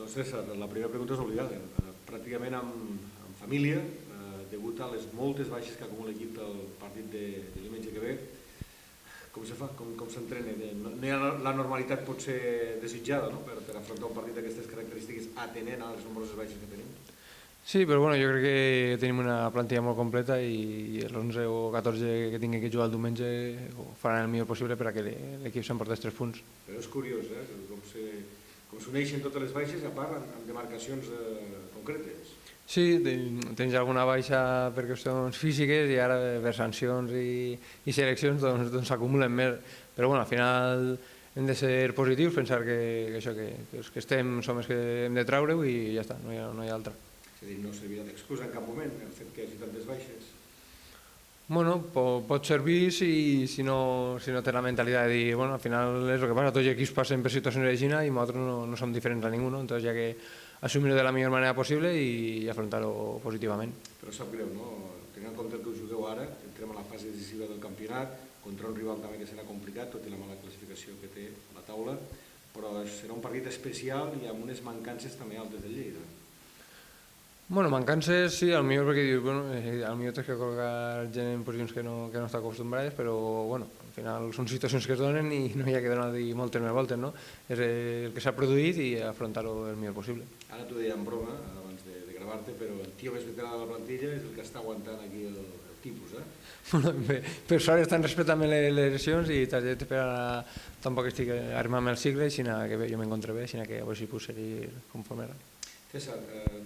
Doncs César, la primera pregunta és obligada. Pràcticament en família, degut a les moltes baixes que acumula l'equip del partit de diumenge que ve, com se fa? Com s'entrena? No hi ha la normalitat pot ser desitjada, no?, per afrontar un partit d'aquestes característiques atenent a les nombroses baixes que tenim? Sí, però bueno, jo crec que tenim una plantilla molt completa i els 11 o 14 que tinguin que jugar el diumenge faran el millor possible per a que l'equip s'emportés 3 punts. Però és curiós, com s'uneixen totes les baixes, a part amb demarcacions concretes. Sí, tens alguna baixa per qüestions físiques i ara per sancions i seleccions doncs s'acumulen més. Però bueno, al final hem de ser positius, pensar que això, que els que estem som els que hem de treure-ho i ja està, no hi ha altra. És a dir, no servirà d'excusa en cap moment el fet que hi hagi tantes baixes? Bueno, pot servir si no té la mentalitat de dir, bueno, al final és el que passa, tots els equips passen per situacions de Xina i nosaltres no som diferents a ningú, entonces hi ha que assumir-ho de la millor manera possible i afrontar-ho positivament. Però sap greu, no? Tenint en compte el que us jugueu ara, entrem a la fase decisiva del campionat, contra un rival també que serà complicat, tot i la mala classificació que té a la taula, però serà un partit especial i amb unes mancances també altes del Lleida. Bueno, mancances sí, potser perquè dius, bueno, potser tens que col·locar gent en posicions que no està acostumbrades, però bueno, al final són situacions que es donen i no hi ha que donar-hi moltes més voltes, no? És el que s'ha produït i afrontar-ho el millor possible. Ara t'ho deia en broma, abans de gravar-te, però el tio més veterà de la plantilla és el que està aguantant aquí el tipus, Bueno, per sort estan respectant les lesions i t'has d'esperar tampoc estic armant el cicle, sinó que jo m'encontre bé, sinó que a veure si puc seguir conforme era. César,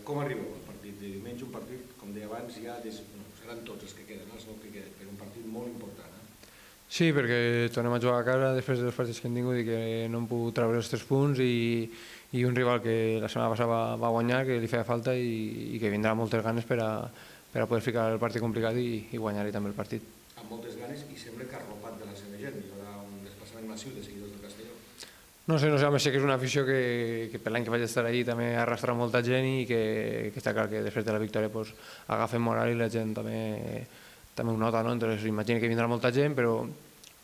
com arribeu al partit de diumenge? Un partit, com deia abans, ja seran tots els que queden, els 9 que queden, però un partit molt important. Sí, perquè tornem a jugar a casa després dels partits que hem tingut i que no hem pogut treure els 3 punts i un rival que la setmana passada va guanyar, que li feia falta i que vindrà amb moltes ganes per a poder ficar el partit complicat i guanyar-hi també el partit. Amb moltes ganes i sembla que arropat de la seva gent. Hi haurà un desplaçament massiu de seguidors del Castelló. No sé, sé que és una afició que per l'any que vaig estar allí també arrastra molta gent i que està clar que després de la victòria agafen moral i la gent també ho nota, no? Entonces imagina que vindrà molta gent, però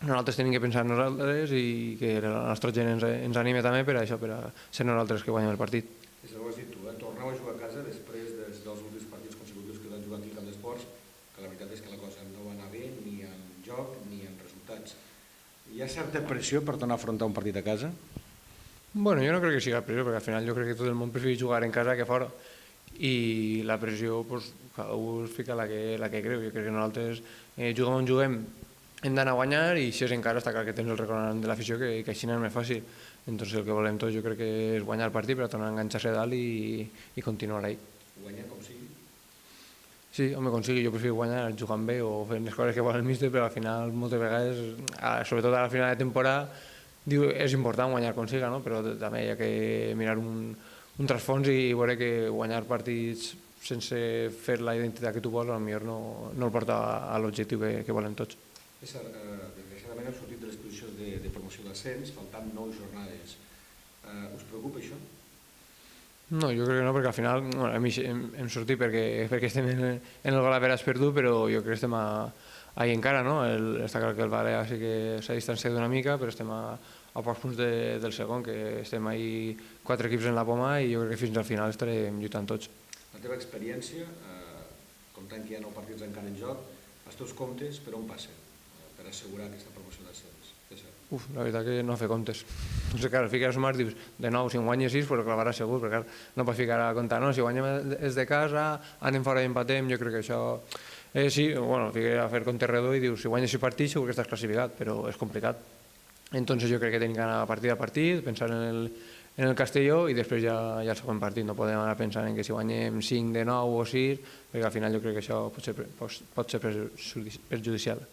nosaltres tenim que pensar en nosaltres i que la nostra gent ens anime també per a això, per a ser nosaltres que guanyem el partit. És el que has dit tu, torneu a jugar a casa després dels últims partits consecutius que han jugat aquí al Camp d'Esports, que la veritat és que la cosa no va anar bé ni en joc ni en resultats. Hi ha certa pressió per tornar a afrontar un partit a casa? Bueno, jo no crec que sigui la pressió, perquè al final jo crec que tot el món prefereix jugar en casa que fora. I la pressió, cada un es fica la que creu. Jo crec que nosaltres juguem on juguem, hem d'anar a guanyar i si és en casa està clar que tens el reconeixement de l'afició que així no és més fàcil. Entonces el que volem tots jo crec que és guanyar el partit per a tornar a enganxar-se dalt i continuar ahí. Guanyar com sigui? Sí, home, com sigui, jo prefiero guanyar jugant bé o fent les coses que vol el míster, però al final moltes vegades, sobretot a la final de temporada, és important guanyar com siga, però també hi ha que mirar un trasfons i veure que guanyar partits sense fer la identitat que tu vols potser no el porta a l'objectiu que volem tots. César, desgraciadament heu sortit de les posicions de promoció d'ascens, faltant 9 jornades. Us preocupa això? No, jo crec que no, perquè al final a mi hem sortit perquè estem en el gol average perdut, però jo crec que estem ahí encara, no? Està clar que el Valea sí que s'ha distanciat una mica, però estem a pocs punts del segon, que estem ahí 4 equips en la poma i jo crec que fins al final estarem lluitant tots. La teva experiència, comptant que hi ha 9 partits encara en joc, els teus comptes per on passen per assegurar aquesta promoció d'ascens? La veritat que no fer comptes. No sé, clar, ficar a sumar, dius, de nou, si en guanyes 6, però clavarà segur, perquè no pots ficar a comptar, no? Si guanyem és de casa, anem fora i empatem, jo crec que això... Sí, bueno, ficar a fer compte redó i dius, si guanyes 6 partits segur que estàs classificat, però és complicat. Entonces jo crec que tenim que anar partit a partit, pensar en el Castelló i després ja el segon partit. No podem anar pensant en que si guanyem 5 de 9 o 6, perquè al final jo crec que això pot ser perjudicial.